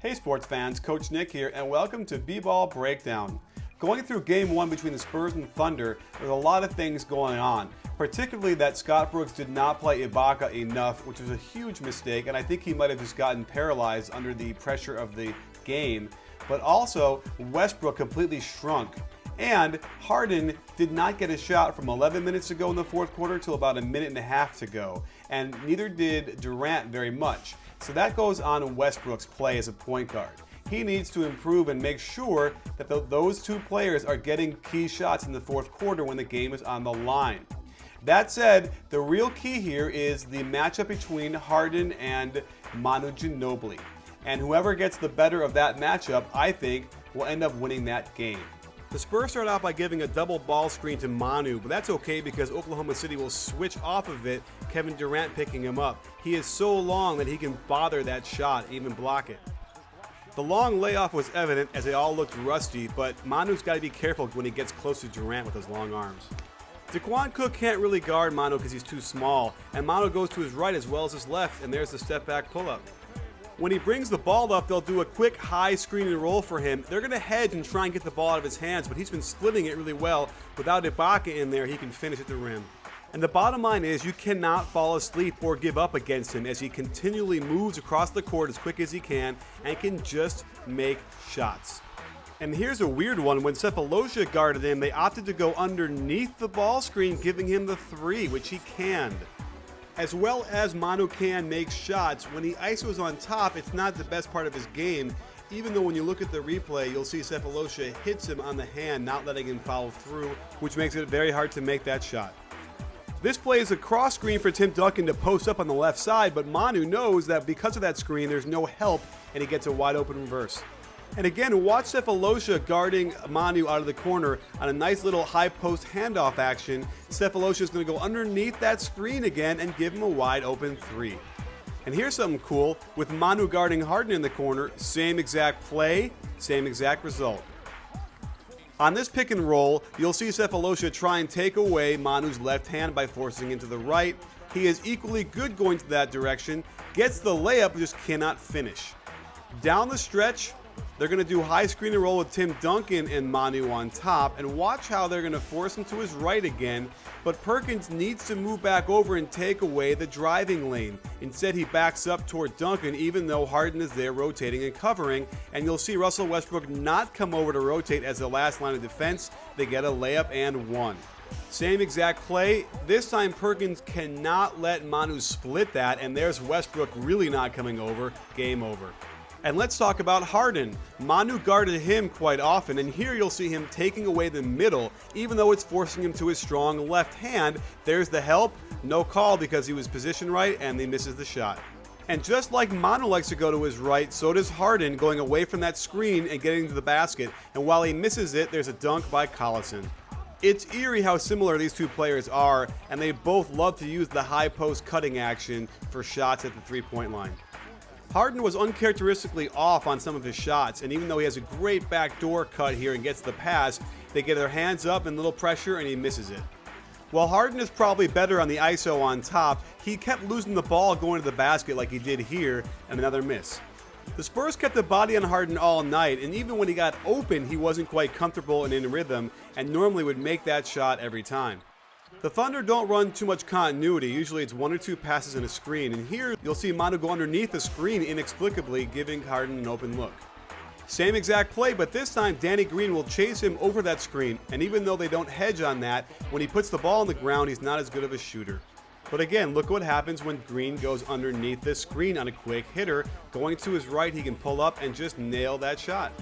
Hey sports fans, Coach Nick here, and welcome to B-Ball Breakdown. Going through Game 1 between the Spurs and Thunder, there's a lot of things going on, particularly that Scott Brooks did not play Ibaka enough, which was a huge mistake, and I think he might have just gotten paralyzed under the pressure of the game. But also, Westbrook completely shrunk. And Harden did not get a shot from 11 minutes to go in the fourth quarter till about a minute and a half to go. And neither did Durant very much. So that goes on Westbrook's play as a point guard. He needs to improve and make sure that those two players are getting key shots in the fourth quarter when the game is on the line. That said, the real key here is the matchup between Harden and Manu Ginobili. And whoever gets the better of that matchup, I think, will end up winning that game. The Spurs start out by giving a double ball screen to Manu, but that's okay because Oklahoma City will switch off of it, Kevin Durant picking him up. He is so long that he can bother that shot, even block it. The long layoff was evident as they all looked rusty, but Manu's got to be careful when he gets close to Durant with his long arms. Daquan Cook can't really guard Manu because he's too small, and Manu goes to his right as well as his left, and there's the step back pull-up. When he brings the ball up, they'll do a quick high screen and roll for him. They're going to hedge and try and get the ball out of his hands, but he's been splitting it really well. Without Ibaka in there, he can finish at the rim. And the bottom line is you cannot fall asleep or give up against him as he continually moves across the court as quick as he can and can just make shots. And here's a weird one. When Sefolosha guarded him, they opted to go underneath the ball screen, giving him the three, which he canned. As well as Manu can make shots, when he ISOs on top, it's not the best part of his game, even though when you look at the replay, you'll see Sefolosha hits him on the hand, not letting him follow through, which makes it very hard to make that shot. This play is a cross screen for Tim Duncan to post up on the left side, but Manu knows that because of that screen, there's no help, and he gets a wide open reverse. And again, watch Sefolosha guarding Manu out of the corner on a nice little high post handoff action. Sefolosha is going to go underneath that screen again and give him a wide open three. And here's something cool. With Manu guarding Harden in the corner, same exact play, same exact result. On this pick and roll, you'll see Sefolosha try and take away Manu's left hand by forcing him to the right. He is equally good going to that direction, gets the layup, but just cannot finish. Down the stretch, they're going to do high screen and roll with Tim Duncan and Manu on top, and watch how they're going to force him to his right again, but Perkins needs to move back over and take away the driving lane. Instead, he backs up toward Duncan, even though Harden is there rotating and covering, and you'll see Russell Westbrook not come over to rotate as the last line of defense. They get a layup and one. Same exact play. This time Perkins cannot let Manu split that, and there's Westbrook really not coming over. Game over. And let's talk about Harden. Manu guarded him quite often, and here you'll see him taking away the middle, even though it's forcing him to his strong left hand. There's the help, no call because he was positioned right, and he misses the shot. And just like Manu likes to go to his right, so does Harden, going away from that screen and getting to the basket, and while he misses it, there's a dunk by Collison. It's eerie how similar these two players are, and they both love to use the high post cutting action for shots at the three-point line. Harden was uncharacteristically off on some of his shots, and even though he has a great backdoor cut here and gets the pass, they get their hands up and little pressure and he misses it. While Harden is probably better on the ISO on top, he kept losing the ball going to the basket like he did here, and another miss. The Spurs kept the body on Harden all night, and even when he got open, he wasn't quite comfortable and in rhythm, and normally would make that shot every time. The Thunder don't run too much continuity. Usually it's one or two passes and a screen, and here you'll see Manu go underneath the screen inexplicably, giving Harden an open look. Same exact play, but this time Danny Green will chase him over that screen, and even though they don't hedge on that, when he puts the ball on the ground, he's not as good of a shooter. But again, look what happens when Green goes underneath the screen on a quick hitter. Going to his right, he can pull up and just nail that shot.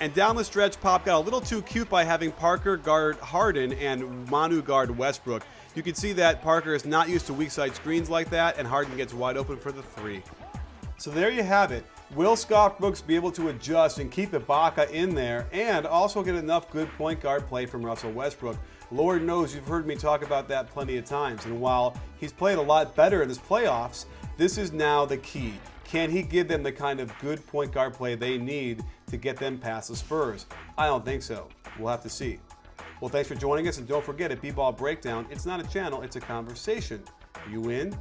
And down the stretch, Pop got a little too cute by having Parker guard Harden and Manu guard Westbrook. You can see that Parker is not used to weak side screens like that, and Harden gets wide open for the three. So there you have it. Will Scott Brooks be able to adjust and keep Ibaka in there and also get enough good point guard play from Russell Westbrook? Lord knows you've heard me talk about that plenty of times, and while he's played a lot better in his playoffs, this is now the key. Can he give them the kind of good point guard play they need to get them past the Spurs? I don't think so. We'll have to see. Well, thanks for joining us, and don't forget at B-Ball Breakdown, it's not a channel, it's a conversation. You in?